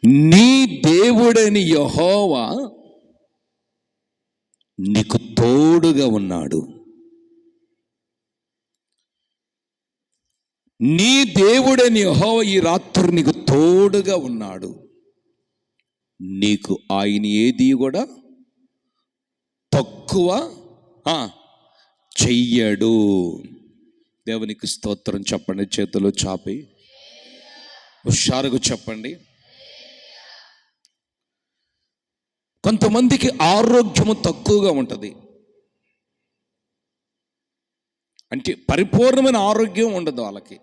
నీ దేవుడని యెహోవా నీకు తోడుగా ఉన్నాడు. నీ దేవుడని యెహోవా ఈ రాత్రి నీకు తోడుగా ఉన్నాడు. నీకు ఆయన ఏది కూడా తక్కువ చెయ్యడు. దేవునికి స్తోత్రం చెప్పండి. చేతులు చాపి హుషారుగా చెప్పండి. కొంతమందికి ఆరోగ్యము తక్కువగా ఉంటుంది, అంటే పరిపూర్ణమైన ఆరోగ్యం ఉండదు వాళ్ళకి.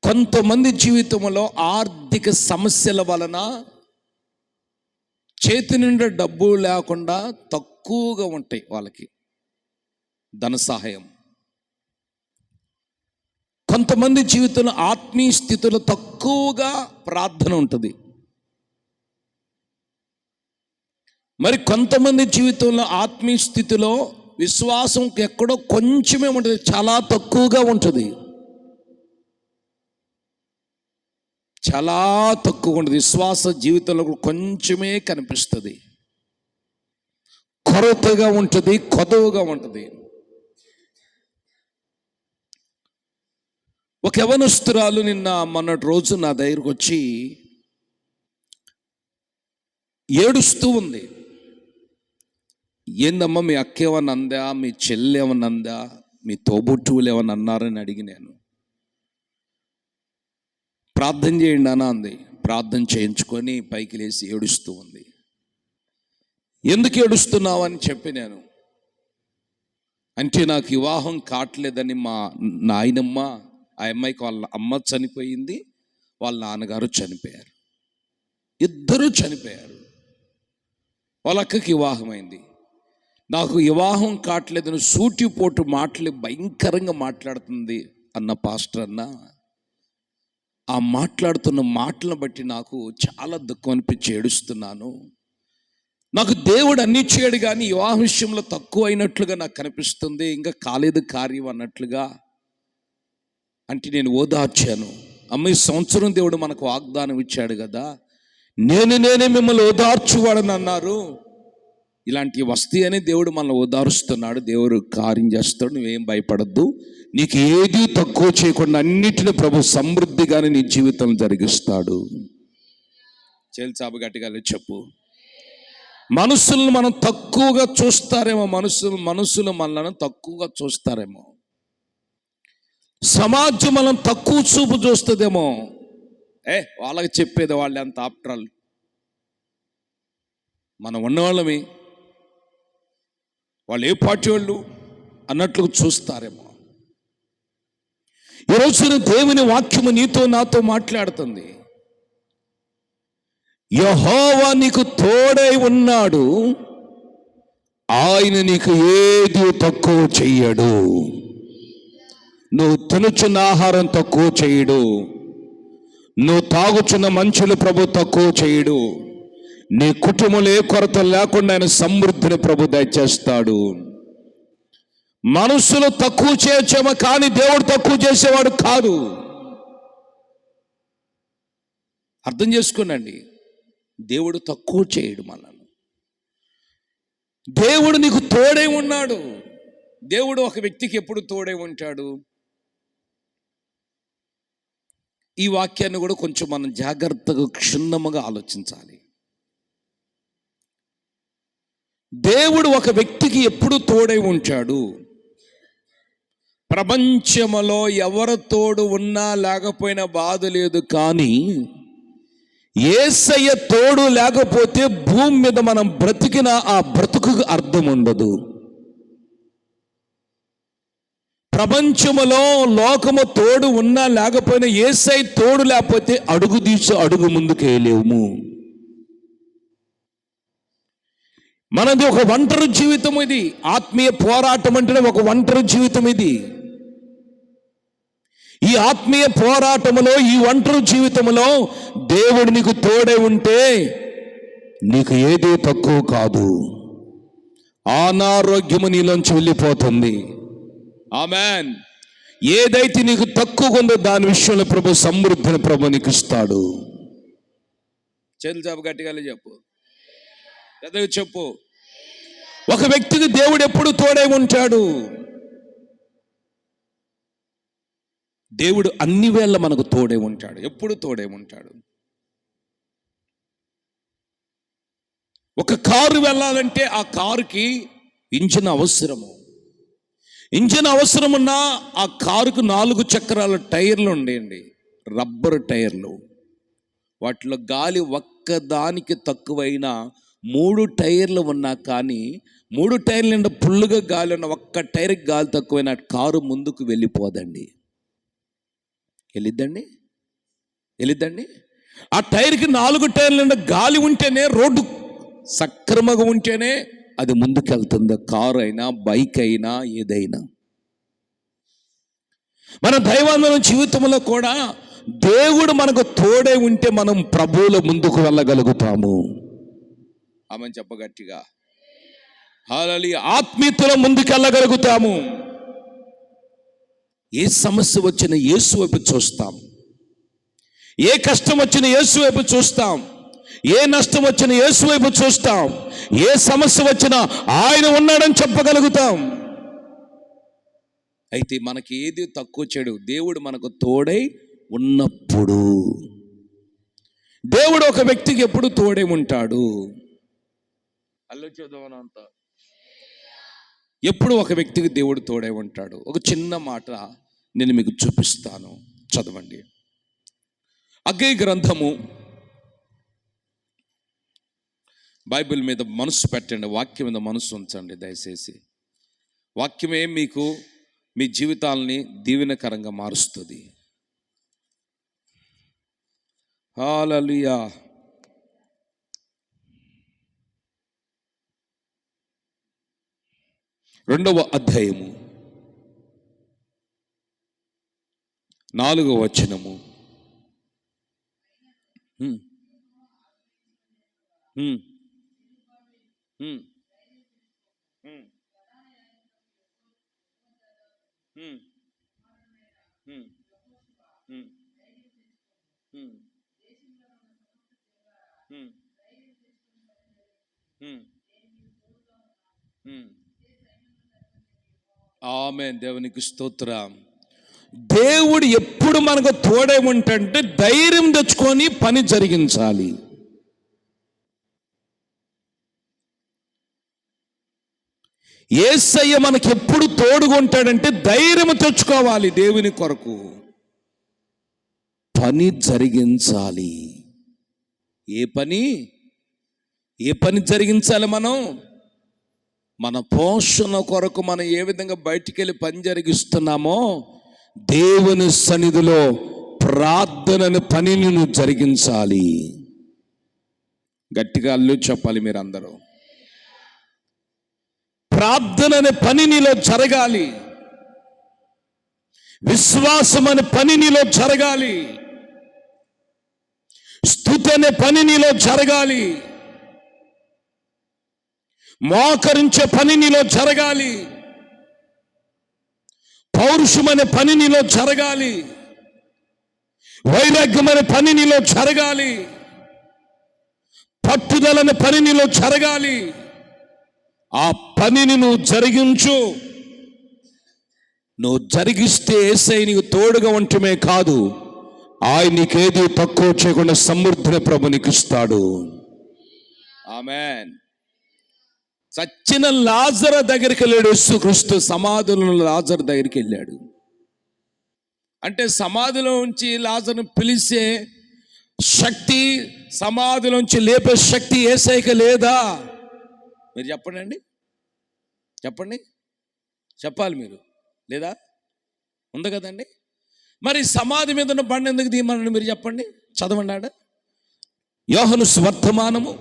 కొంతమంది జీవితంలో ఆర్థిక సమస్యల వలన చేతి నిండా డబ్బు లేకుండా తక్కువగా ఉంటాయి వాళ్ళకి ధన సహాయం. కొంతమంది జీవితంలో ఆత్మీయ స్థితిలో తక్కువగా ప్రార్థన ఉంటుంది. మరి కొంతమంది జీవితంలో ఆత్మీయ స్థితిలో విశ్వాసం ఎక్కడో కొంచెమే ఉంటుంది, చాలా తక్కువగా ఉంటుంది, చాలా తక్కువ ఉంటుంది. విశ్వాస జీవితంలో కొంచెమే కనిపిస్తుంది, కొరతగా ఉంటుంది, కొదవగా ఉంటుంది. ఒక యవనస్తురాలు మొన్నటి రోజు నా దగ్గరకు వచ్చి ఏడుస్తూ ఉంది. ఏందమ్మా, మీ అక్క ఏమన్నా అందా, మీ చెల్లి ఏమన్నా అందా, మీ తోబుట్టువులు ఏమన్నా అన్నారని అడిగి నేను ప్రార్థన చేయండి అన్న అంది. ప్రార్థన చేయించుకొని పైకి లేచి ఏడుస్తూ ఉంది. ఎందుకు ఏడుస్తున్నావు అని చెప్పి నేను అంటే, నాకు వివాహం కావట్లేదని మా నాయనమ్మ, ఆ అమ్మాయికి వాళ్ళ అమ్మ చనిపోయింది, వాళ్ళ నాన్నగారు చనిపోయారు, ఇద్దరూ చనిపోయారు. వాళ్ళ అక్కకి వివాహమైంది. నాకు వివాహం కావట్లేదని సూటిపోటు మాటలు భయంకరంగా మాట్లాడుతుంది అన్న పాస్టర్ అన్న. ఆ మాట్లాడుతున్న మాటలను బట్టి నాకు చాలా దుఃఖం అనిపించి ఏడుస్తున్నాను. నాకు దేవుడు అన్ని చేయడు కానీ వివాహ విషయంలో తక్కువ అయినట్లుగా నాకు కనిపిస్తుంది, ఇంకా కాలేదు కార్యం అన్నట్లుగా. అంటే నేను ఓదార్చాను. అమ్మ, ఈ సంవత్సరం దేవుడు మనకు వాగ్దానం ఇచ్చాడు కదా, నేనే మిమ్మల్ని ఓదార్చువాడని అన్నారు. ఇలాంటి వస్తీ అని దేవుడు మనల్ని ఓదారుస్తున్నాడు. దేవుడు కార్యం చేస్తాడు, నువ్వేం భయపడద్దు. నీకు ఏది తక్కువ చేయకుండా అన్నిటిని ప్రభు సమృద్ధిగానే నీ జీవితం జరిగిస్తాడు. చేల్చాబు గట్టిగా చెప్పు. మనుషులను మనం తక్కువగా చూస్తారేమో, మనుషులు మనల్ని తక్కువగా చూస్తారేమో, సమాజం మనం తక్కువ చూపు చూస్తుందేమో. వాళ్ళకి చెప్పేది వాళ్ళే అంత ఆప్టరాలు, మనం ఉన్నవాళ్ళమి, వాళ్ళు ఏ పార్టీ వాళ్ళు అన్నట్లు చూస్తారేమో. ఈరోజు దేవుని వాక్యము నీతో నాతో మాట్లాడుతుంది. యెహోవా నీకు తోడై ఉన్నాడు, ఆయన నీకు ఏది తక్కువ చెయ్యడు. నువ్వు తినుచున్న ఆహారం తక్కువ చేయడు, నువ్వు తాగుచున్న మంచులు ప్రభు తక్కువ చేయడు. నీ కుటుంబంలో ఏ కొరత లేకుండా ఆయన సమృద్ధిని ప్రభు దయచేస్తాడు. మనుషులు తక్కువ చేయొచ్చేమో కానీ దేవుడు తక్కువ చేసేవాడు కాదు. అర్థం చేసుకోనండి, దేవుడు తక్కువ చేయడు మనల్ని. దేవుడు నీకు తోడై ఉన్నాడు. దేవుడు ఒక వ్యక్తికి ఎప్పుడు తోడై ఉంటాడు? ఈ వాక్యాన్ని కూడా కొంచెం మనం జాగ్రత్తగా క్షుణ్ణముగా ఆలోచించాలి. దేవుడు ఒక వ్యక్తికి ఎప్పుడు తోడై ఉంటాడు? ప్రపంచంలో ఎవరు తోడు ఉన్నా లేకపోయినా బాధ లేదు, కానీ యేసయ్య తోడు లేకపోతే భూమి మీద మనం బ్రతికిన ఆ బ్రతుకు అర్థం ఉండదు. ప్రపంచములో లోకము తోడు ఉన్నా లేకపోయినా యేసయ్య తోడు లేకపోతే అడుగు తీసి అడుగు ముందుకు వేయలేము. మనది ఒక ఒంటరి జీవితం. ఇది ఆత్మీయ పోరాటం అంటేనే ఒక ఒంటరి జీవితం. ఇది ఈ ఆత్మీయ పోరాటములో, ఈ ఒంటరి జీవితంలో దేవుడు నీకు తోడే ఉంటే నీకు ఏది తక్కువ కాదు. అనారోగ్యము నీలోంచి వెళ్ళిపోతుంది. ఆమెన్. ఏదైతే నీకు తక్కువ ఉందో దాని విషయంలో ప్రభు సమృద్ధిని ప్రభు నీకు ఇస్తాడు. చేతులు చాపు గట్టిగా చెప్పు, పెద్దగా చెప్పు. ఒక వ్యక్తికి దేవుడు ఎప్పుడు తోడై ఉంటాడు. దేవుడు అన్ని వేళ మనకు తోడే ఉంటాడు, ఎప్పుడు తోడే ఉంటాడు. ఒక కారు వెళ్ళాలంటే ఆ కారుకి ఇంజిన్ అవసరము. ఇంజిన్ అవసరమున్నా ఆ కారుకు 4 చక్రాల టైర్లు ఉండేయండి, రబ్బరు టైర్లు. వాటిలో గాలి ఒక్కదానికి తక్కువైనా 3 టైర్లు ఉన్నా కానీ 3 టైర్ల నిండా ఫుల్లుగా గాలి ఉన్న ఒక్క టైర్కి గాలి తక్కువైనా కారు ముందుకు వెళ్ళిపోదండి. వెళ్ళిద్దండి. ఆ టైర్కి 4 టైర్ల నిండా గాలి ఉంటేనే, రోడ్డు సక్రమంగా ఉంటేనే అది ముందుకెళ్తుంది. కారు అయినా బైక్ అయినా ఏదైనా. మన దైవాంగం జీవితంలో కూడా దేవుడు మనకు తోడే ఉంటే మనం ప్రభువుల ముందుకు వెళ్ళగలుగుతాము. ఆమె చెప్పగట్టిగా హల్లెలూయా. ఆత్మీయతలో ముందుకు వెళ్ళగలుగుతాము. ఏ సమస్య వచ్చినా యేసు వైపు చూస్తాం, ఏ కష్టం వచ్చినా యేసు వైపు చూస్తాం, ఏ నష్టం వచ్చినా యేసు వైపు చూస్తాం, ఏ సమస్య వచ్చినా ఆయన ఉన్నాడని చెప్పగలుగుతాం. అయితే మనకి ఏది తక్కువ చెడు, దేవుడు మనకు తోడై ఉన్నప్పుడు. దేవుడు ఒక వ్యక్తికి ఎప్పుడు తోడై ఉంటాడు. అంత ఎప్పుడు ఒక వ్యక్తికి దేవుడు తోడై ఉంటాడు. ఒక చిన్న మాట నేను మీకు చూపిస్తాను, చదవండి. హగ్గై గ్రంథము, బైబిల్ మీద మనసు పెట్టండి, వాక్యం మీద మనసు ఉంచండి దయచేసి. వాక్యమే మీకు మీ జీవితాలని దీవెనకరంగా మారుస్తుంది. హల్లెలూయా. రెండవ అధ్యాయము 4వ వచనము. ఆమేన్. దేవునికి స్తోత్రం. దేవుడు ఎప్పుడు మనకు తోడే ఉంటే ధైర్యం తెచ్చుకొని పని జరిగించాలి. యేసయ్య మనకి ఎప్పుడు తోడుగా ఉంటాడంటే ధైర్యం తెచ్చుకోవాలి. దేవుని కొరకు పని జరిగించాలి. ఏ పని జరిగించాలి? మన పోషణ కొరకు మనం ఏ విధంగా బయటికి వెళ్ళి పని జరిగిస్తున్నామో దేవుని సన్నిధిలో ప్రార్థనని పనిని నువ్వు జరిగించాలి. గట్టిగా అల్లు చెప్పాలి మీరందరూ. ప్రార్థన అనే పని నీలో జరగాలి. విశ్వాసం అనే పని నీలో జరగాలి. స్తుతి అనే పని నీలో జరగాలి. మోకరించే పని నీలో జరగాలి. పౌరుషం అనే పని నీలో జరగాలి. వైరాగ్యం అనే పని నీలో జరగాలి. పట్టుదలనే పని నీలో జరగాలి. ఆ పనిని నువ్వు జరిగించు. నువ్వు జరిగిస్తే యేసయ్య నీకు తోడుగా ఉండటమే కాదు, ఆయన నీకేది తక్కువ చేయకుండా సమృద్ధిని ప్రభు నీకు ఇస్తాడు. ఆమేన్. చచ్చిన లాజరు దగ్గరికి వెళ్ళాడు యేసుక్రీస్తు. సమాధిలో లాజరు దగ్గరికి వెళ్ళాడు. అంటే సమాధిలో ఉంచి లాజరును పిలిచే శక్తి, సమాధిలోంచి లేపే శక్తి యేసయ్యకి లేదా? మీరు చెప్పండి. చెప్పాలి మీరు. లేదా? ఉంది కదండి. మరి సమాధి మీద ఉన్న బండి ఎందుకు తీయమనండి మీరు చెప్పండి. చదవండి. ఆడ యోహాను సువర్తమానము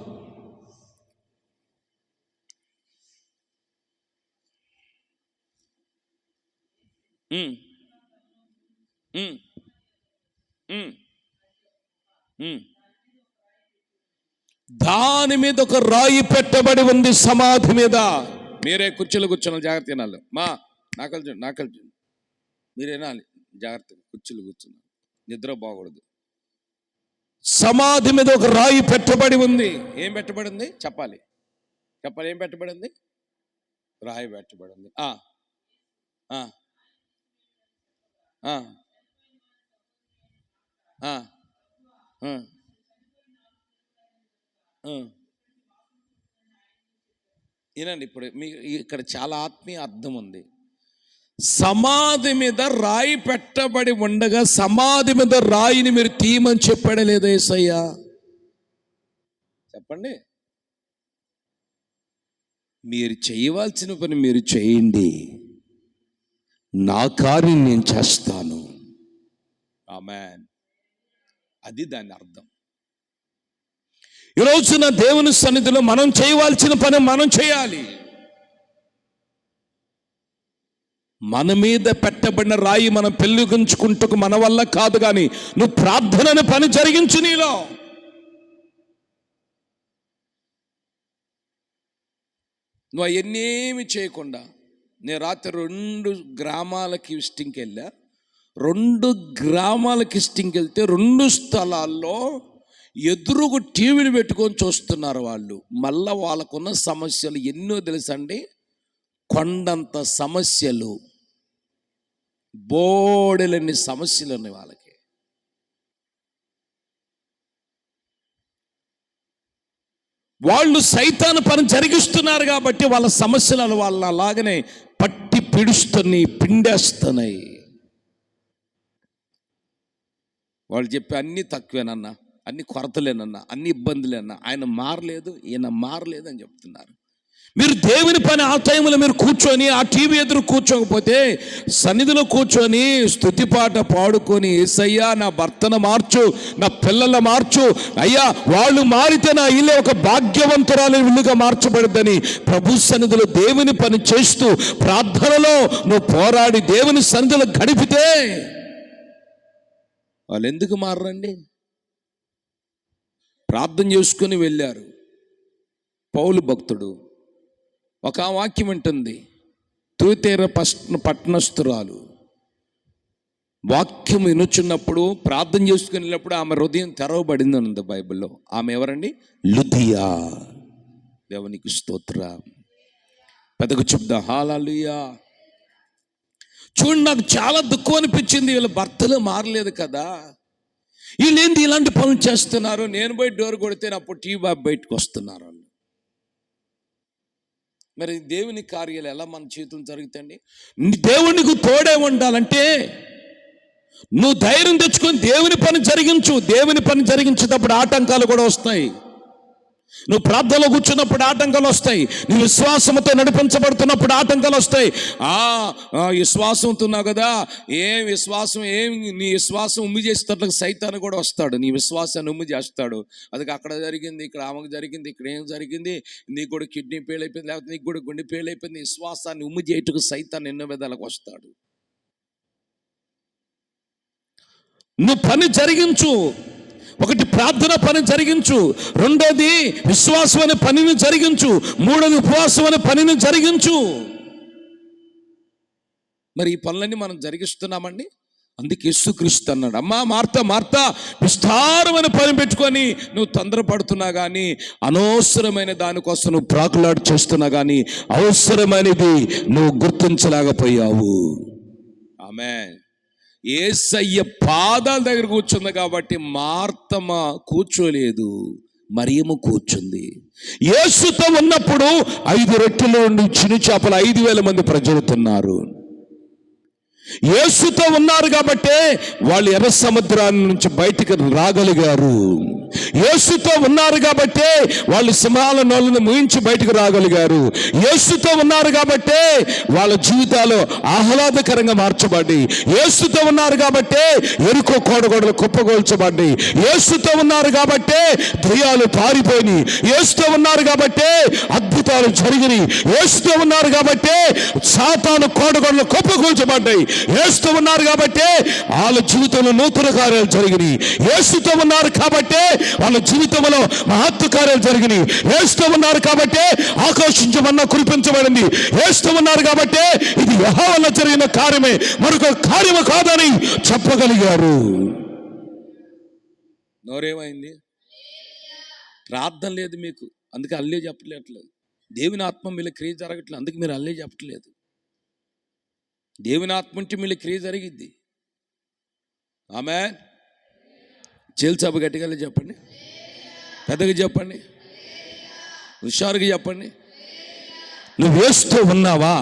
దాని మీద ఒక రాయి పెట్టబడి ఉంది సమాధి మీద. మీరే కుర్చీలో కూర్చోవాలి, జాగ్రత్త వినాలి. నాకలు మీరు వినాలి జాగ్రత్తగా. కుర్చీలో కూర్చున్నారు, నిద్ర బాగూడదు. సమాధి మీద ఒక రాయి పెట్టబడి ఉంది. ఏం పెట్టబడి ఉంది చెప్పాలి, ఏం పెట్టబడి ఉంది? రాయి పెట్టబడి ఉంది. వినండి, ఇప్పుడు మీ ఇక్కడ చాలా ఆత్మీయ అర్థం ఉంది. సమాధి మీద రాయి పెట్టబడి ఉండగా సమాధి మీద రాయిని మీరు తీయమని చెప్పాడే లేదా యేసయ్య? చెప్పండి. మీరు చేయవలసిన పని మీరు చేయండి, నా కార్యం నేను చేస్తాను. ఆమేన్. అది దాని అర్థం. ఈ రోజున దేవుని సన్నిధిలో మనం చేయవలసిన పని మనం చేయాలి. మన మీద పెట్టబడిన రాయి మనం పెళ్ళుగుంచుకుంటూ మన వల్ల కాదు, కానీ నువ్వు ప్రార్థనని పని జరిగించు. నీలో నువ్వు అవన్నేమి చేయకుండా, నేను రాత్రి 2 గ్రామాలకి విజిటింగ్కి వెళ్ళా. 2 గ్రామాలకి విజిటింగ్కి వెళ్తే 2 స్థలాల్లో ఎదురుగు టీవీలు పెట్టుకొని చూస్తున్నారు వాళ్ళు. మళ్ళా వాళ్ళకున్న సమస్యలు ఎన్నో తెలుసండి, కొండంత సమస్యలు, బోడెలన్ని సమస్యలు ఉన్నాయి వాళ్ళకి. వాళ్ళు సైతాను పని జరిగిస్తున్నారు కాబట్టి వాళ్ళ సమస్యలను వాళ్ళ అలాగనే పట్టి పిడుస్తున్నాయి, పిండేస్తున్నాయి. వాళ్ళు చెప్పి అన్నీ తక్కువేనన్నా, అన్ని కొరతలేనన్నా, అన్ని ఇబ్బందులేనన్నా, ఆయన మారలేదు, ఈయన మారలేదు అని చెప్తున్నారు. మీరు దేవుని పని ఆ టైంలో మీరు కూర్చొని ఆ టీవీ ఎదురు కూర్చోకపోతే సన్నిధిలో కూర్చొని స్తుతి పాట పాడుకొని, యేసయ్యా నా భర్తను మార్చు, నా పిల్లల మార్చు, అయ్యా వాళ్ళు మారితే నా ఇల్లు ఒక భాగ్యవంతురాలు ఇల్లుగా మార్చబడుద్దని ప్రభు సన్నిధిలో దేవుని పని చేస్తూ ప్రార్థనలో నువ్వు పోరాడి దేవుని సన్నిధిలో గడిపితే వాళ్ళు ఎందుకు మారండి? ప్రార్థన చేసుకుని వెళ్ళారు. పౌలు భక్తుడు ఒక వాక్యం ఉంటుంది, తూతేర పట్టణస్థురాలు వాక్యం వినుచున్నప్పుడు ప్రార్థన చేసుకుని వెళ్ళినప్పుడు ఆమె హృదయం తెరవబడింది అని ఉంది బైబిల్లో. ఆమె ఎవరండి? లుదియా. దేవునికి స్తోత్రం. పెద్దగా చెప్దా హల్లెలూయా. చూడండి, నాకు చాలా దుఃఖం అనిపించింది. వీళ్ళ భర్తలు మారలేదు కదా, వీళ్ళేంటి ఇలాంటి పనులు చేస్తున్నారు. నేను పోయి డోర్ కొడితే అప్పుడు టీవీ బాబు బయటకు వస్తున్నారు వాళ్ళు. మరి దేవుని కార్యాలు ఎలా మన చేతులు జరుగుతాయండి? దేవునికి తోడే ఉండాలంటే నువ్వు ధైర్యం తెచ్చుకొని దేవుని పని జరిగించు. దేవుని పని జరిగించేటప్పుడు ఆటంకాలు కూడా వస్తాయి. నువ్వు ప్రార్థనలో కూర్చున్నప్పుడు ఆటంకాలు వస్తాయి. నీ విశ్వాసంతో నడిపించబడుతున్నప్పుడు ఆటంకాలు వస్తాయి. విశ్వాసంతో ఉన్నావు కదా, నీ విశ్వాసం ఉమ్మి చేసేటట్లకు సైతాను కూడా వస్తాడు, నీ విశ్వాసాన్ని ఉమ్మి చేస్తాడు. అది అక్కడ జరిగింది, ఇక్కడ ఆమెకు జరిగింది, ఇక్కడ ఏం జరిగింది, నీకు కూడా కిడ్నీ ఫెయిల్ అయిపోయింది, లేకపోతే నీకు కూడా గుండె ఫెయిల్ అయిపోయింది. విశ్వాసాన్ని ఉమ్మి చేయటకు సైతాన్ని ఎన్నో విధాలకు వస్తాడు. నువ్వు పని జరిగించు. ఒకటి ప్రార్థన పని జరిగించు, రెండోది విశ్వాసం అనే పనిని జరిగించు, మూడోది ఉపవాసం అనే పనిని జరిగించు. మరి ఈ పనులన్నీ మనం జరిగిస్తున్నామండి. అందుకే యేసుక్రీస్తు అన్నాడు, అమ్మా మార్తా విస్తారమైన పని పెట్టుకొని నువ్వు తొందరపడుతున్నా కానీ, అనవసరమైన దానికోసం నువ్వు ప్రాకులాడు చేస్తున్నా కానీ అవసరమైనది నువ్వు గుర్తించలేకపోయావు. ఆమేన్. యేసయ్య పాదాల దగ్గర కూర్చుంది కాబట్టి మార్తమ కూర్చోలేదు, మరియమ్మ కూర్చుంది. యేసుతో ఉన్నప్పుడు 5 రొట్టెలు 2 చిన్న చేపలు 5,000 మంది ప్రజలు తిన్నారు. యేసుతో ఉన్నారు కాబట్టే వాళ్ళు ఎర్ర సముద్రాన్ని నుంచి బయటికి రాగలిగారు. యేసుతో ఉన్నారు కాబట్టే వాళ్ళు సింహాల నోళ్ళను ముయించి బయటకు రాగలిగారు. యేసుతో ఉన్నారు కాబట్టే వాళ్ళ జీవితాలు ఆహ్లాదకరంగా మార్చబడ్డాయి. యేసుతో ఉన్నారు కాబట్టే ఎరుకో కోడగొడలు కుప్పగోల్చబడ్డాయి. యేసుతో ఉన్నారు కాబట్టే దయ్యాలు పారిపోయినాయి. యేసుతో ఉన్నారు కాబట్టే అద్భుతాలు జరిగినాయి. యేసుతో ఉన్నారు కాబట్టే సాతాను కోడగొడలు కుప్పగోల్చబడ్డాయి. యేసుతో ఉన్నారు కాబట్టే వాళ్ళ జీవితంలో నూతన కార్యాలు జరిగినాయి. యేసుతో ఉన్నారు కాబట్టే వాళ్ళ జీవితంలో మహత్వ కార్యాలు జరిగినాయి. యేసుతో ఉన్నారు కాబట్టే ఆకర్షించమన్నా కురిపించబడింది. యేసుతో ఉన్నారు కాబట్టే ఇది యెహోవా వల్ల జరిగిన కార్యమే, మరొక కార్యము కాదని చెప్పగలిగారు. నోరేమైంది? ప్రార్థన లేదు మీకు, అందుకే అల్లే చెప్పట్లేదు. దేవుని ఆత్మ మీలో క్రియ జరగట్లేదు, అందుకే మీరు అల్లే చెప్పట్లేదు. దేవుని ఆత్మ ఉంటే మీలో క్రియ జరిగిద్ది. ఆమేన్. చేల్చాబు గట్టిగా చెప్పండి, పెద్దగా చెప్పండి, హుషారుగా చెప్పండి. నువ్వు వేస్తూ ఉన్నావా?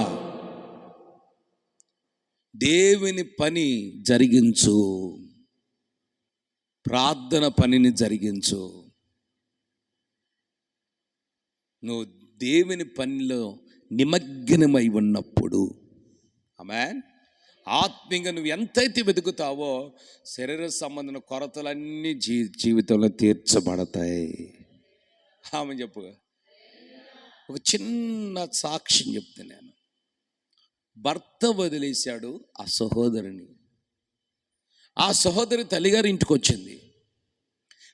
దేవుని పని జరిగించు, ప్రార్థన పనిని జరిగించు. నువ్వు దేవుని పనిలో నిమగ్నమై ఉన్నప్పుడు, ఆమేన్, ఆత్మీయంగా నువ్వు ఎంతైతే వెతుకుతావో శరీర సంబంధమైన కొరతలన్నీ జీవితంలో తీర్చబడతాయి. ఆమె చెప్పు. ఒక చిన్న సాక్ష్యం చెప్తాను నేను. భర్త వదిలేశాడు ఆ సహోదరిని. ఆ సహోదరి తల్లిగారి ఇంటికి వచ్చింది.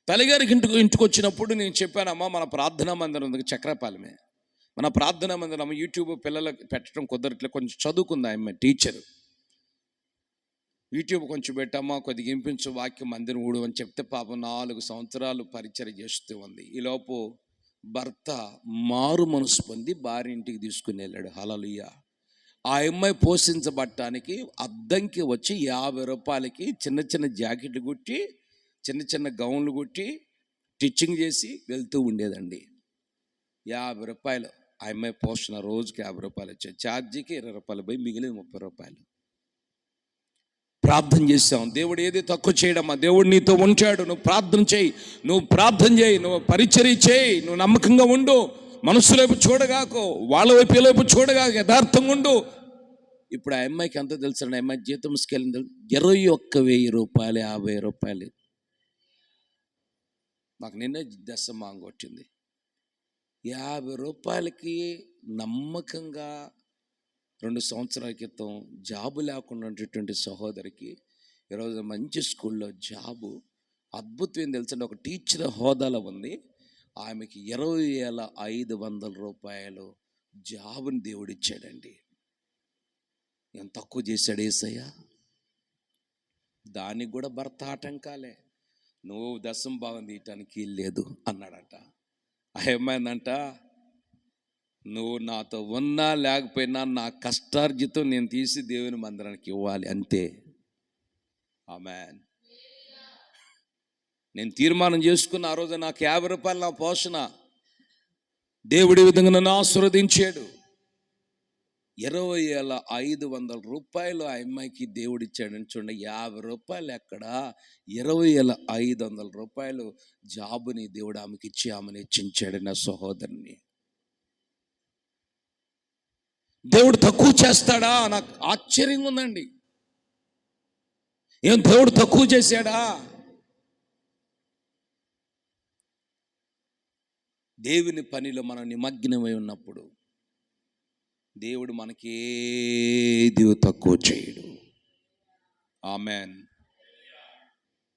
తల్లిగారికి ఇంటికి వచ్చినప్పుడు నేను చెప్పానమ్మా, మన ప్రార్థనా మందిరం ఉంది చక్రపాలెమే, మన ప్రార్థనా మందిరం యూట్యూబ్ పిల్లలకు పెట్టడం కుదరట్లే, కొంచెం చదువుకుంది ఆమె టీచర్. యూట్యూబ్ కొంచెం పెట్టమ్మా, కొద్దిగా ఇంపించు, వాక్యం మందిరం ఊడు అని చెప్తే పాపం 4 సంవత్సరాలు పరిచయం చేస్తూ ఉంది. ఈలోపు భర్త మారు మనసు పొంది భార్య ఇంటికి తీసుకుని వెళ్ళాడు. హల్లెలూయా. ఆ అమ్మాయి పోషించబడటానికి అద్దంకి వచ్చి 50 రూపాయలకి చిన్న చిన్న జాకెట్లు కుట్టి, చిన్న చిన్న గౌన్లు కుట్టి స్టిచ్చింగ్ చేసి వెళ్తూ ఉండేదండి. 50 రూపాయలు ఆ అమ్మాయి పోషణ, రోజుకి 50 రూపాయలు వచ్చాయి. ఛార్జీకి 20 రూపాయలు పోయి మిగిలిన 30 రూపాయలు. ప్రార్థన చేస్తాం. దేవుడు ఏది తక్కువ చేయడమ్మా, దేవుడు నీతో ఉంటాడు. నువ్వు ప్రార్థన చేయి, నువ్వు ప్రార్థన చేయి, నువ్వు పరిచర్య చేయి, నువ్వు నమ్మకంగా ఉండు, మనసు వైపు చూడగాకు, వాళ్ళ వైపు చూడగా యథార్థంగా ఉండు. ఇప్పుడు ఆ అమ్మాయికి ఎంత తెలుసు? ఆ అమ్మాయి జీతం స్కేల్ 21,000 రూపాయలు, 50 రూపాయలు. నాకు నిన్నే దశమాంగ కొట్టింది. 50 రూపాయలకి నమ్మకంగా 2 సంవత్సరాల క్రితం జాబు లేకుండా ఉండేటువంటి సహోదరికి ఈరోజు మంచి స్కూల్లో జాబు. అద్భుతం ఏం తెలుసండి, ఒక టీచర్ హోదాలో ఉంది. ఆమెకి 20,500 రూపాయలు జాబుని దేవుడిచ్చాడండి. ఎంత తక్కువ చేశాడు యేసయ్య. దానికి కూడా భర్త ఆటంకాలే. నువ్వు దశం భాగం తీయటానికి లేదు అన్నాడట. ఆ ఏమైందంట, నువ్వు నాతో ఉన్నా లేకపోయినా నా కష్టార్జితం నేను తీసి దేవుని మందిరానికి ఇవ్వాలి అంతే. ఆమేన్. నేను తీర్మానం చేసుకున్న ఆ రోజు నాకు 50 రూపాయలు నా పోషణ. దేవుడి విధంగా నన్ను ఆశీర్వదించాడు. 20,500 రూపాయలు ఆ అమ్మాయికి దేవుడిచ్చాడని చూడండి. 50 రూపాయలు ఎక్కడ, 20,500 రూపాయలు జాబుని దేవుడు ఆమెకి ఇచ్చి ఆమెను హెచ్చించాడు. నా సహోదరుని దేవుడు తక్కువ చేస్తాడా? నాకు ఆశ్చర్యంగా ఉందండి. ఏం దేవుడు తక్కువ చేశాడా? దేవుని పనిలో మనం నిమగ్నమై ఉన్నప్పుడు దేవుడు మనకేది తక్కువ చేయడు. ఆమెన్.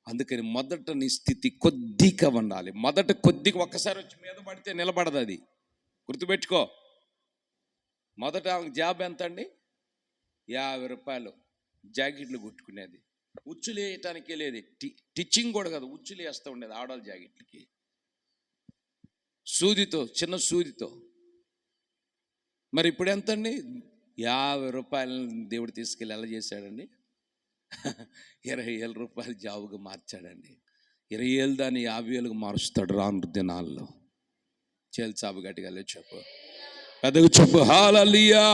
అందుకని మొదట నీ స్థితి కొద్దిగా ఉండాలి. మొదట కొద్దిగా ఒక్కసారి వచ్చి మీద పడితే నిలబడదు, అది గుర్తుపెట్టుకో. మొదట ఆమెకు జాబ్ ఎంత అండి? 50 రూపాయలు జాకెట్లు కుట్టుకునేది. ఉచ్చులు వేయటానికి లేదు, టిచ్చింగ్ కూడా కాదు, ఉచ్చులు వేస్తూ ఉండేది ఆడవాళ్ళ జాకెట్లకి, సూదితో, చిన్న సూదితో. మరి ఇప్పుడు ఎంత అండి? 50 రూపాయలని దేవుడు తీసుకెళ్ళి ఎలా చేశాడండి? 20,000 రూపాయలు జాబుగా మార్చాడండి. 20,000 దాన్ని 50,000కు మారుస్తాడు రాను దినాల్లో. చేల్చాబు గట్టిగా చెప్పు, పెద్దగా చెప్పు. హల్లెలూయా.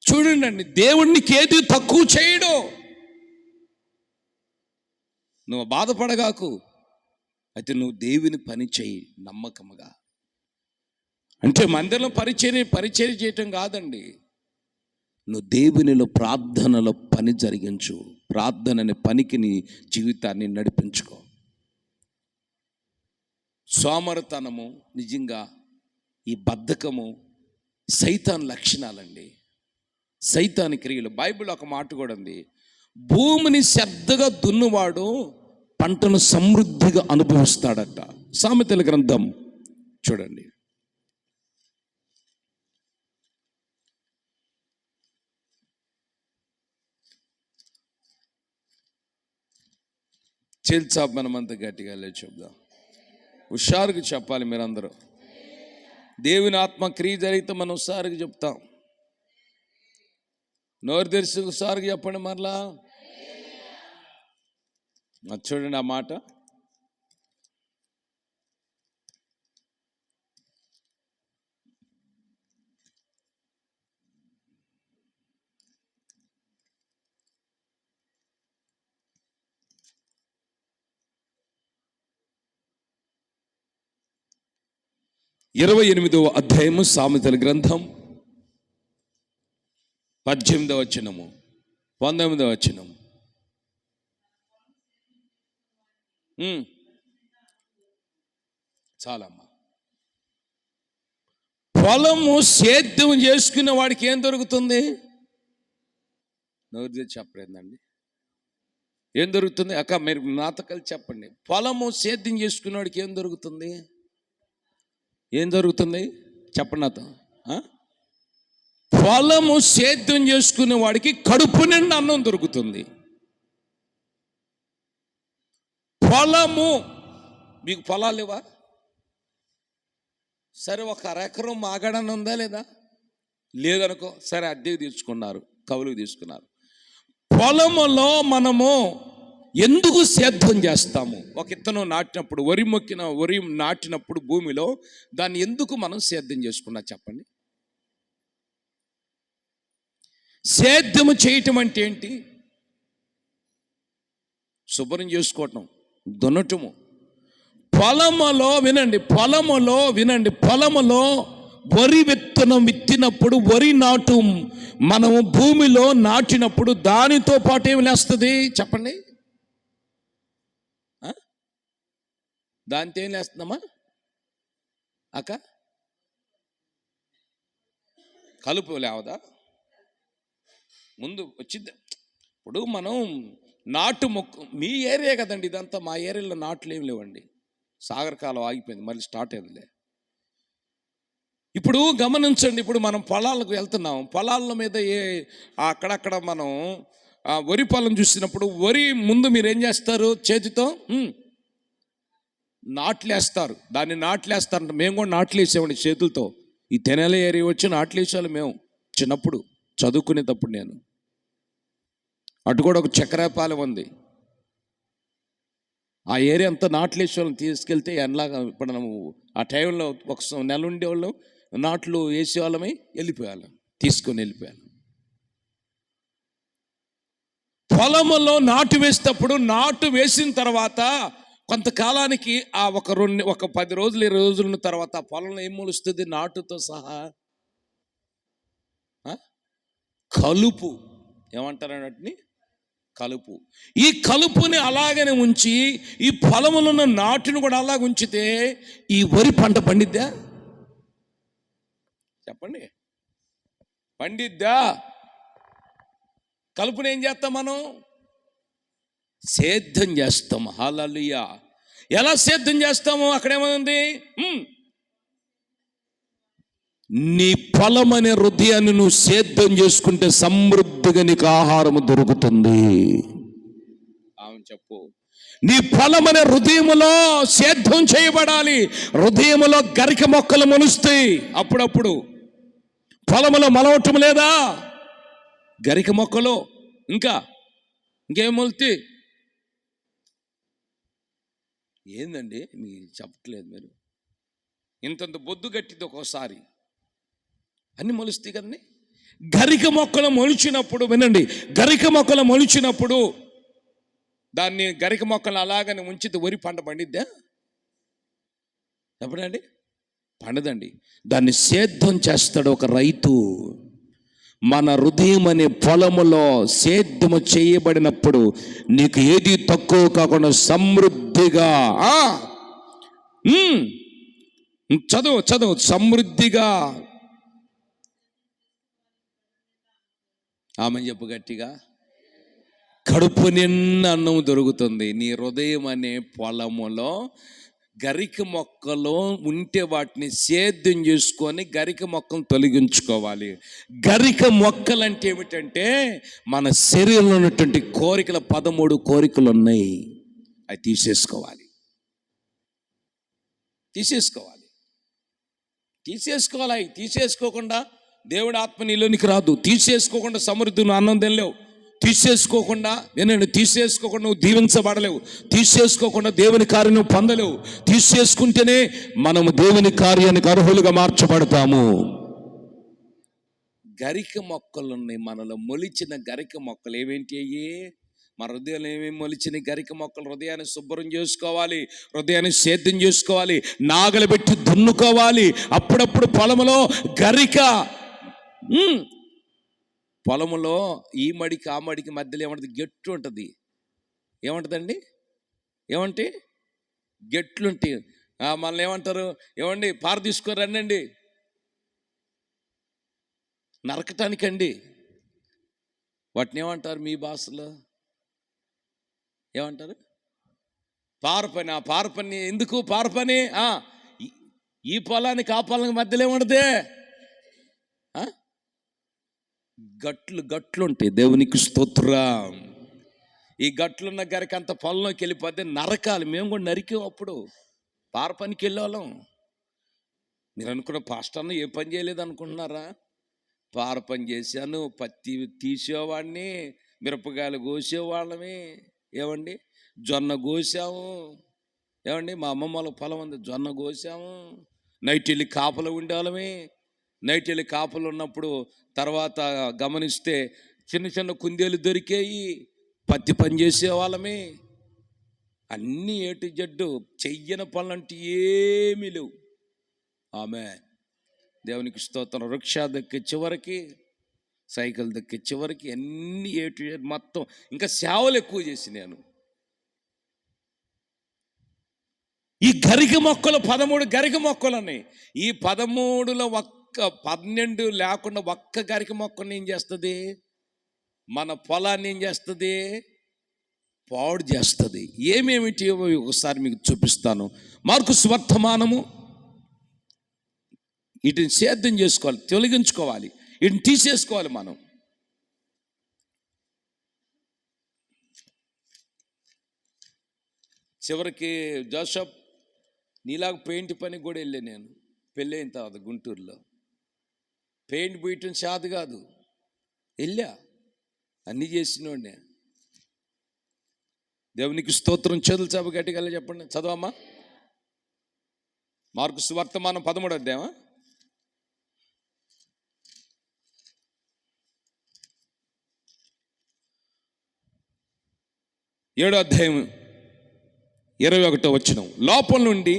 చూడండి, దేవుడికి ఏది తక్కువ చేయడు. నువ్వు బాధపడగాకు. అయితే నువ్వు దేవుని పని చేయి నమ్మకముగా. అంటే మందిరంలో పరిచర్య చేయటం కాదండి, నువ్వు దేవునిలో ప్రార్థనలో పని జరిగించు. ప్రార్థన అనే పనికి నీ జీవితాన్ని నడిపించుకో. సోమరితనము, నిజంగా ఈ బద్ధకము సైతాన్ లక్షణాలండి, సైతాని క్రియలు. బైబిల్ ఒక మాట కూడా ఉంది, భూమిని శ్రద్ధగా దున్నువాడు పంటను సమృద్ధిగా అనుభవిస్తాడట. సామెతల గ్రంథం చూడండి, చెల్చాపు మనమంతా గట్టిగా లేచి చెప్దాం. హుషారుగా చెప్పాలి మీరందరూ. దేవుని ఆత్మ క్రియ జరిగితే మనం హుషారుగా చెప్తాం. నోరు తెరిచి హుషారుగా చెప్పండి మరలా. చూడండి ఆ మాట. ఇరవై 28వ అధ్యాయము సామెతల గ్రంథం 18వ వచనము 19వ వచనం. చాలమ్మా. పొలము సేద్యం చేసుకునే వాడికి ఏం దొరుకుతుంది? నోరు తెరిచి చెప్పలేదండి. ఏం దొరుకుతుంది అక్క? మీరు నాతో కలిసి చెప్పండి. పొలము సేద్యం చేసుకునే వాడికి ఏం దొరుకుతుంది? ఏం దొరుకుతుంది చెప్పండి నాతో. పొలము సేద్యం చేసుకునే వాడికి కడుపు నిండా అన్నం దొరుకుతుంది. పొలము, మీకు పొలాలు లేవా? సరే, ఒక అరెకరం మాగాడని ఉందా లేదా? లేదనుకో, సరే అద్దెకి తీసుకున్నారు, కవులుకి తీసుకున్నారు. పొలములో మనము ఎందుకు సేద్యం చేస్తాము? ఒక ఇత్తనం నాటినప్పుడు, వరి నాటినప్పుడు భూమిలో దాన్ని ఎందుకు మనం సేద్యం చేసుకున్నా చెప్పండి. సేద్యము చేయటం అంటే ఏంటి? శుభ్రం చేసుకోవటం, దున్నటము. పొలములో వినండి, పొలములో వరి విత్తనం విత్తినప్పుడు, వరి నాటు మనము భూమిలో నాటినప్పుడు దానితో పాటు ఏమి లేస్తుంది చెప్పండి? దాంతో ఏం లేస్తుందమ్మా అక్క? కలుపు లేవదా? ముందు వచ్చింది. ఇప్పుడు మనం నాటు మొక్క, మీ ఏరియా కదండి ఇదంతా, మా ఏరియాలో నాట్లు ఏం లేవండి. సాగర్ కాలం ఆగిపోయింది, మళ్ళీ స్టార్ట్ అయిందిలే. ఇప్పుడు గమనించండి, ఇప్పుడు మనం పొలాలకు వెళ్తున్నాం. పొలాల మీద అక్కడక్కడ మనం వరి పొలం చూసినప్పుడు, వరి ముందు మీరు ఏం చేస్తారు? చేతితో నాట్లేస్తారు. దాన్ని నాట్లేస్తారంట. మేము కూడా నాట్లేసామండి చేతులతో. ఈ తెనాల ఏరియా వచ్చి నాట్లేసాలి మేము చిన్నప్పుడు చదువుకునేటప్పుడు. నేను అటు కూడా ఒక చక్రపాలెం ఉంది, ఆ ఏరియా అంతా నాట్లేసేవాళ్ళం. తీసుకెళ్తే ఎలాగా ఇప్పుడు ఆ టైంలో ఒక నెల ఉండేవాళ్ళం, నాట్లు వేసేవాళ్ళమై వెళ్ళిపోయాళ్ళం, తీసుకొని వెళ్ళిపోయాను. పొలములో నాటు వేసేటప్పుడు, నాటు వేసిన తర్వాత కొంతకాలానికి ఒక 10 రోజులు 20 రోజుల తర్వాత పొలంలో ఏం మొలుస్తుంది? నాటుతో సహా కలుపు. ఏమంటారు అన్నట్టుని? కలుపు. ఈ కలుపుని అలాగనే ఉంచి, ఈ పొలములో ఉన్న నాటును కూడా అలాగ ఉంచితే ఈ వరి పంట పండిద్దా చెప్పండి? పండిద్దా? కలుపుని ఏం చేస్తాం మనం? సేద్యం చేస్తాం. హల్లెలూయా. ఎలా సేద్యం చేస్తాము? అక్కడేముంది? నీ పొలం అనే హృదయాన్ని నువ్వు సేద్యం చేసుకుంటే సమృద్ధిగా నీకు ఆహారము దొరుకుతుంది. అవును చెప్పు. నీ పొలం అనే హృదయములో సేద్యం చేయబడాలి. హృదయములో గరిక మొక్కలు మొలుస్తాయి. అప్పుడప్పుడు పొలములో మొలవటం లేదా? గరిక మొక్కలు, ఇంకేం మొలుతాయి? ఏందండి మీకు చెప్పట్లేదు మీరు? ఇంతంత బొద్దు గట్టిది ఒక్కోసారి అన్ని మొలుస్తాయి కదండి. గరిక మొక్కలు మొలిచినప్పుడు వినండి, గరిక మొక్కలు మొలిచినప్పుడు దాన్ని గరిక మొక్కలు అలాగని ఉంచితే వరి పంట పండిద్దా? చెప్పండి. పండదండి. దాన్ని సేద్యం చేస్తాడు ఒక రైతు. మన హృదయం అనే పొలములో సేద్యము చేయబడినప్పుడు నీకు ఏది తక్కువ కాకుండా సమృద్ధిగా చదువు సమృద్ధిగా. ఆమె చెప్పు గట్టిగా. కడుపు నిండా అన్నం దొరుకుతుంది. నీ హృదయం అనే పొలములో గరిక మొక్కలు ఉంటే వాటిని సేద్యం చేసుకొని గరిక మొక్కను తొలగించుకోవాలి. గరిక మొక్కలు అంటే ఏమిటంటే మన శరీరంలో ఉన్నటువంటి కోరికలు, 13 కోరికలు ఉన్నాయి. అది తీసేసుకోవాలి. అవి తీసేసుకోకుండా దేవుడి ఆత్మ నీలోనికి రాదు. తీసేసుకోకుండా సమృద్ధి నువ్వు అన్నం తినలేవు. తీసేసుకోకుండా నువ్వు దీవించబడలేవు. తీసేసుకోకుండా దేవుని కార్యం నువ్వు పొందలేవు. తీసేసుకుంటేనే మనము దేవుని కార్యానికి అర్హులుగా మార్చబడతాము. గరిక మొక్కలు ఉన్నాయి మనలో, మొలిచిన గరిక మొక్కలు. ఏమేంటి అయ్యి? మన హృదయాలు ఏమేమి మొలిచిన గరిక మొక్కలు. హృదయాన్ని శుభ్రం చేసుకోవాలి, హృదయాన్ని సేద్యం చేసుకోవాలి, నాగలు పెట్టి దున్నుకోవాలి. అప్పుడప్పుడు పొలంలో గరిక, పొలంలో ఈ మడికి ఆ మడికి మధ్యలో ఏమంటుంది? గెట్టు ఉంటుంది. ఏమంటుందండి? గెట్లుంటాయి. మనల్ని ఏమంటారు? ఏమండి పార తీసుకొని రండి, నరకటానికండి. వాటిని ఏమంటారు మీ భాషలో? ఏమంటారు? పారపని. ఆ పారపని ఎందుకు? పారపని ఈ పొలానికి ఆ పొలానికి మధ్యలో ఏమంటది? గట్లు ఉంటాయి. దేవునికి స్తోత్రం. ఈ గట్లున్న గరికి అంత పొలంలోకి వెళ్ళిపోతే నరకాలి. మేము కూడా నరికాం. అప్పుడు పారపనికి వెళ్ళేవాళ్ళం. మీరు అనుకున్న పాస్టర్ను ఏ పని చేయలేదు అనుకుంటున్నారా? పార పని చేశాను, పత్తి తీసేవాడిని, మిరపకాయలు కోసేవాళ్ళమే. ఏమండి జొన్న కోసాము. ఏమండి మా అమ్మమ్మ వాళ్ళ పొలం ఉంది, జొన్న కోసాము. నైట్ వెళ్ళి కాపలు ఉండేవాళ్ళమే. నైట్ వెళ్ళి కాపలు ఉన్నప్పుడు తర్వాత గమనిస్తే చిన్న చిన్న కుందేలు దొరికాయి, పత్తి పని చేసేవాళ్ళమే. అన్నీ ఏటు జడ్డు చెయ్యని పనులంటూ ఏమీ లేవు. ఆమె దేవునికి స్తోత్రం. రిక్షా దక్కే చివరికి, సైకిల్ దక్కే చివరికి అన్ని ఏటు మొత్తం. ఇంకా సేవలు ఎక్కువ చేసి నేను ఈ గరిక మొక్కలు 13 గరిక మొక్కలు ఉన్నాయి. ఈ 13లో 12 లేకుండా ఒక్క గరిక మొక్కని ఏం చేస్తుంది? మన పొలాన్ని ఏం చేస్తుంది? పాడు చేస్తుంది. ఏమేమిటి ఒకసారి మీకు చూపిస్తాను. మార్కు సువర్తమానము. వీటిని సేద్యం చేసుకోవాలి, తొలగించుకోవాలి, వీటిని తీసేసుకోవాలి మనం. చివరికి జోసఫ్ నీలాగా పెయింట్ పని కూడా వెళ్ళా నేను. పెళ్ళి అయిన తర్వాత గుంటూరులో పెయింట్ బీయటం చాదు కాదు, వెళ్ళా, అన్నీ చేసినోడినే. దేవునికి స్తోత్రం. చేతులు చాపు గట్టిగా చెప్పండి. చదవమ్మా. మార్కు సువర్తమానం 13వ అధ్యాయం 7వ అధ్యాయం 21వ వచనం. లోపల నుండి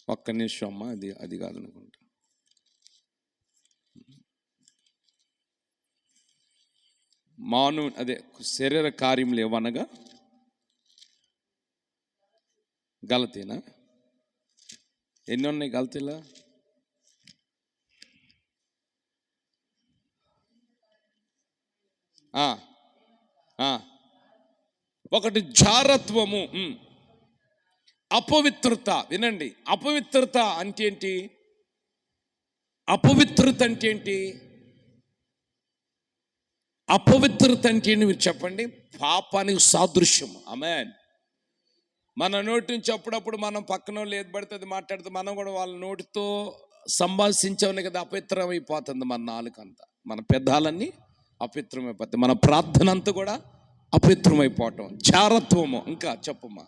ఒక్క నిమిషం అమ్మా, అది కాదనుకుంటా. అదే శరీర కార్యములు ఏమనగా గలతీనా? ఎన్ని ఉన్నాయి గలతీలా? ఒకటి జారత్వము, అపవిత్రత. వినండి, అపవిత్రత అంటే ఏంటి? అపవిత్రత అంటే ఏంటి? అపవిత్రత అంటే ఏంటి మీరు చెప్పండి. పాపానికి సాదృశ్యం. ఆమేన్. మన నోటి నుంచి అప్పుడప్పుడు మనం పక్కన వాళ్ళు ఏది పడితే అది మాట్లాడితే మనం కూడా వాళ్ళ నోటితో సంభాషించామని కదా అపవిత్రమైపోతుంది మన నాలుకంతా. మన పెదాలన్నీ అపవిత్రమైపోతాయి. మన ప్రార్థన అంతా కూడా అపవిత్రమైపోవటం. జారత్వము. ఇంకా చెప్పమ్మా.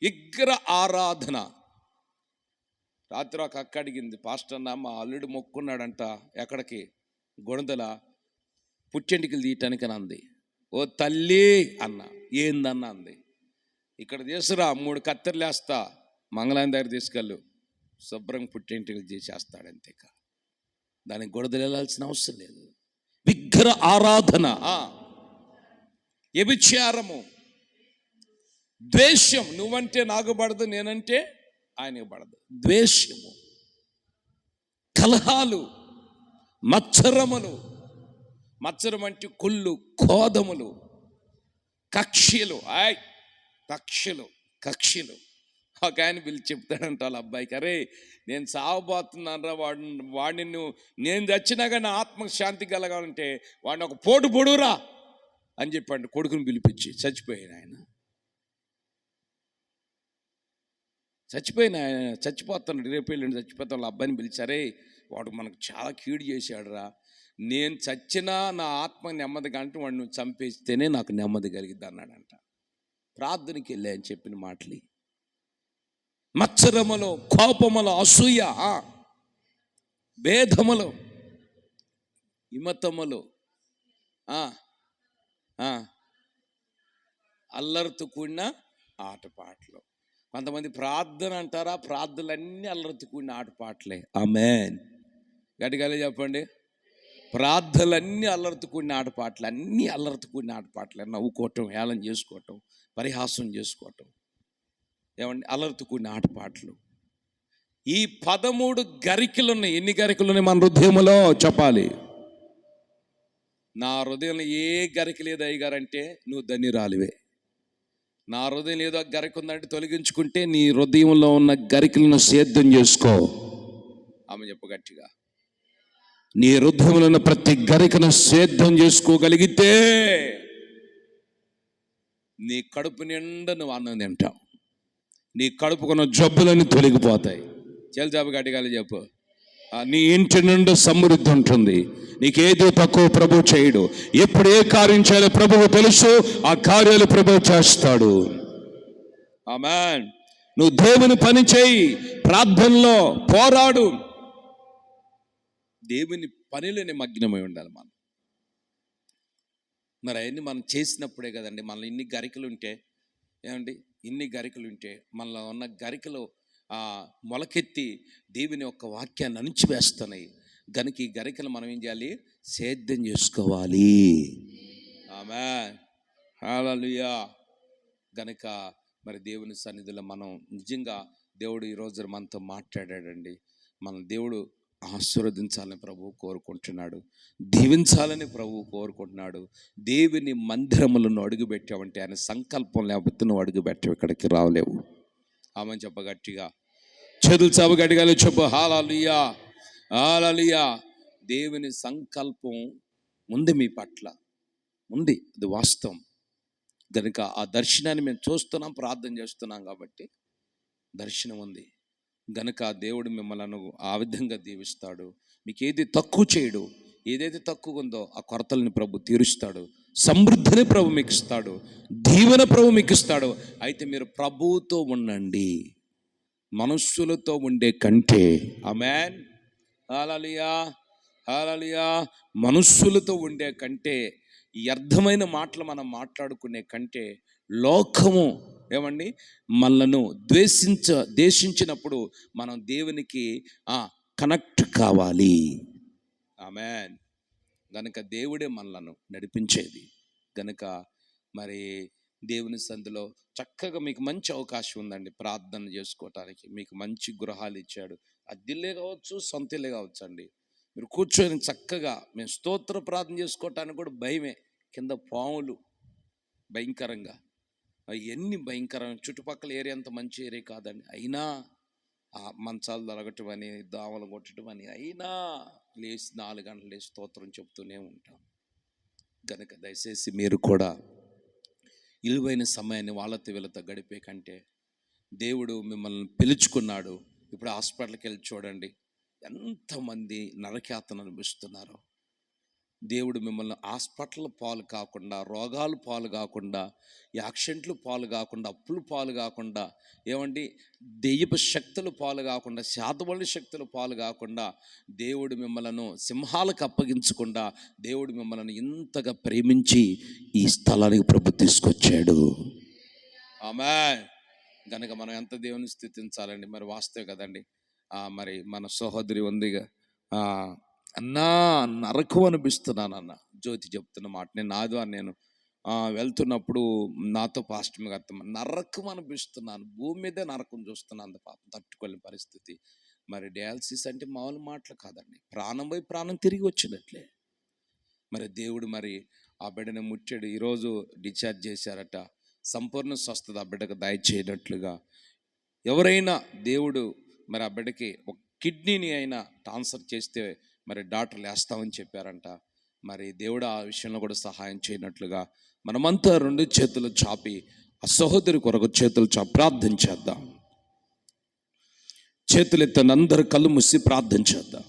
విగ్రహ ఆరాధన. రాత్రి ఒక అక్క అడిగింది, పాస్టర్ అన్న మా అల్లుడు మొక్కున్నాడంట, ఎక్కడికి? గొడదల పుట్టెంటికలు తీయటానికి అని అంది. ఓ తల్లి అన్న. ఏందన్న అంది. ఇక్కడ తీసురా 3 కత్తెరలు వేస్తా, మంగళాన్ని దగ్గర తీసుకెళ్ళు, శుభ్రంగా పుట్టెంటికలు చేసేస్తాడంతే. దానికి గొడదలు వెళ్ళాల్సిన అవసరం లేదు. విగ్రహ ఆరాధన, వ్యభిచారము, ద్వేషం. నువ్వంటే నాకు పడదు, నేనంటే ఆయనకు పడదు. ద్వేషము, కలహాలు, మత్సరములు. మత్సరం అంటే కుళ్ళు, కోదములు, కక్షలు. కక్షలు ఒక ఆయన పిలిచి చెప్తాడంట వాళ్ళ అబ్బాయికి, అరే నేను సావబోతున్నాను రా, వాడిని నువ్వు, నేను చచ్చినా కానీ ఆత్మకు శాంతి కలగాలంటే వాడిని ఒక పోటు పొడురా అని చెప్పండి. కొడుకుని పిలిపించి చచ్చిపోయాను ఆయన, చచ్చిపోతాను, రేపు వెళ్ళండి చచ్చిపోతాను. వాళ్ళ అబ్బాయిని పిలిచారే, వాడు మనకు చాలా కీడు చేశాడు రా, నేను చచ్చినా నా ఆత్మ నెమ్మది కంటే వాడిని నువ్వు చంపేస్తేనే నాకు నెమ్మది కలిగిద్ది అన్నాడంట. ప్రార్థనకి వెళ్ళా అని చెప్పిన మాటలు, మత్సరములో, కోపములో, అసూయ, భేదములో, విమతములో, అల్లరితో కూడిన ఆటపాటలు. కొంతమంది ప్రార్థన అంటారా, ప్రార్థనలన్నీ అల్లరితో కూడిన ఆటపాటలే. ఆమేన్, గట్టిగా చెప్పండి. ప్రార్థనలన్నీ అల్లరితో కూడిన ఆటపాటలు, అన్నీ అల్లరితో కూడిన ఆటపాటలే. నవ్వుకోవటం, హేళన చేసుకోవటం, పరిహాసం చేసుకోవటం, ఏమండి, అల్లరితో కూడిన ఆటపాటలు. ఈ 13 గరికలు ఉన్నాయి. ఎన్ని గరికలు ఉన్నాయి మన హృదయంలో చెప్పాలి? నా హృదయంలో ఏ గరిక లేదు అయ్యగారంటే నువ్వు ధన్యురాలివే. నా హృదయం ఏదో గరిక ఉందంటే తొలగించుకుంటే నీ హృదయంలో ఉన్న గరికలను సేద్యం చేసుకో. ఆమె చెప్పు గట్టిగా. నీ హృదయంలో ఉన్న ప్రతి గరికను సేద్యం చేసుకోగలిగితే నీ కడుపు నిండా నువ్వు అన్నం తింటావు. నీ కడుపుకున్న జబ్బులన్నీ తొలగిపోతాయి. చెల్జాబు గట్టిగా చెప్పు. నీ ఇంటి నుండి సమృద్ధి ఉంటుంది. నీకేదో తక్కువ ప్రభు చేయడు. ఎప్పుడు ఏ కార్యం చేయాలో ప్రభువు తెలుసు, ఆ కార్యాలు ప్రభువు చేస్తాడు. ఆమేన్. నువ్వు దేవుని పని చేయి, ప్రార్థనలో పోరాడు, దేవుని పనిలోనే మగ్నమై ఉండాలి మనం. మరి అవన్నీ మనం చేసినప్పుడే కదండి. మనలో ఇన్ని గరికలు ఉంటే, ఏమండి, ఇన్ని గరికలు ఉంటే మనలో ఉన్న గరికలు మొలకెత్తి దేవుని యొక్క వాక్యాన్ని అణిచివేస్తున్నాయి. గనుక ఈ గరికలు మనం ఏం చేయాలి? సేద్యం చేసుకోవాలి. ఆమేన్, హల్లెలూయా. గనుక మరి దేవుని సన్నిధిలో మనం నిజంగా దేవుడు ఈరోజు మనతో మాట్లాడాడండి. మన దేవుడు ఆశీర్వదించాలని ప్రభువు కోరుకుంటున్నాడు, దీవించాలని ప్రభువు కోరుకుంటున్నాడు. దేవుని మందిరములను అడుగుపెట్టావంటే ఆయన సంకల్పం లేకపోతే నువ్వు అడుగుపెట్టావు, ఇక్కడికి రావలేవు. ఆమె చెప్ప గట్టిగా, చేతులు చాపు గట్టిగా చెప్పు. హల్లెలూయా, హల్లెలూయా. దేవుని సంకల్పం ఉంది మీ పట్ల, ఉంది, అది వాస్తవం. కనుక ఆ దర్శనాన్ని మేము చూస్తున్నాం, ప్రార్థన చేస్తున్నాం కాబట్టి దర్శనం ఉంది. గనుక దేవుడు మిమ్మల్ని ఆ విధంగా దీవిస్తాడు. మీకు ఏది తక్కువ చేయడు, ఏదైతే తక్కువ ఉందో ఆ కొరతల్ని ప్రభు తీరుస్తాడు, సమృద్ధిని ప్రభు మీకు ఇస్తాడు, దీవెన ప్రభు మీకు ఇస్తాడు. అయితే మీరు ప్రభువుతో ఉండండి, మనుష్యులతో ఉండే కంటే. ఆమేన్, హల్లెలూయా, హల్లెలూయా. మనుష్యులతో ఉండే కంటే, ఈ అర్థమైన మాటలు మనం మాట్లాడుకునే కంటే, లోకము ఏమండి మనలను ద్వేషించినప్పుడు మనం దేవునికి కనెక్ట్ కావాలి. ఆమేన్. గనుక దేవుడే మనలను నడిపించేది. గనుక మరి దేవుని సంధిలో చక్కగా మీకు మంచి అవకాశం ఉందండి ప్రార్థన చేసుకోవటానికి. మీకు మంచి గృహాలు ఇచ్చాడు, అద్దెలే కావచ్చు, సొంతలే కావచ్చు అండి. మీరు కూర్చొని చక్కగా మేము స్తోత్ర ప్రార్థన చేసుకోవటానికి కూడా భయమే. కింద పాములు భయంకరంగా, అవన్నీ భయంకరమైన, చుట్టుపక్కల ఏరియా అంత మంచి ఏరియా కాదండి. అయినా మంచాలు తరగటం అని, దోమలు కొట్టడం అని, అయినా లేచి 4 గంటలు లేచి స్తోత్రం చెప్తూనే ఉంటాం. కనుక దయచేసి మీరు కూడా విలువైన సమయాన్ని వాళ్ళతో వీళ్ళతో గడిపే కంటే, దేవుడు మిమ్మల్ని పిలుచుకున్నాడు. ఇప్పుడు హాస్పిటల్కి వెళ్ళి చూడండి, ఎంతమంది నరకయాతన అనిపిస్తున్నారో. దేవుడు మిమ్మల్ని హాస్పిటల్ పాలు కాకుండా, రోగాలు పాలు కాకుండా, యాక్సిడెంట్లు పాలు కాకుండా, అప్పులు పాలు కాకుండా, ఏమండి దెయ్యపు శక్తులు పాలు కాకుండా, శాతబలి శక్తులు పాలు కాకుండా, దేవుడు మిమ్మల్ని సింహాలకు అప్పగించకుండా, దేవుడు మిమ్మల్ని ఇంతగా ప్రేమించి ఈ స్థలానికి ప్రభు తీసుకొచ్చాడు. ఆమేన్. కనుక మనం ఎంత దేవుని స్తుతించాలండి. మరి వాస్తవే కదండి. మరి మన సహోదరి ఉందిగా, అన్నా నరకం అనిపిస్తున్నానన్న జ్యోతి చెప్తున్న మాట. నేను వెళ్తున్నప్పుడు నాతో పాస్టర్ గారితో, నరకం అనిపిస్తున్నాను, భూమి మీదే నరకం చూస్తున్నాను, అంత పాపం తట్టుకోలేని పరిస్థితి. మరి డయాలసిస్ అంటే మామూలు మాటలు కాదండి, ప్రాణం పోయి ప్రాణం తిరిగి వచ్చినట్లే. మరి దేవుడు మరి ఆ బిడ్డను ముట్టాడు. ఈరోజు డిశ్చార్జ్ చేశారట. సంపూర్ణ స్వస్థత ఆ బిడ్డకు దయచేయనట్లుగా ఎవరైనా దేవుడు మరి ఆ బిడ్డకి ఒక కిడ్నీని అయినా ట్రాన్స్ఫర్ చేస్తే మరి డాక్టర్లు వేస్తామని చెప్పారంట. మరి దేవుడు ఆ విషయంలో కూడా సహాయం చేయనట్లుగా మనమంతా రెండు చేతులు చాపి ఆ సహోదరి కొరకు చేతులు చాపి ప్రార్థన చేద్దాం. చేతులెత్తని అందరూ కళ్ళు మూసి ప్రార్థన చేద్దాం.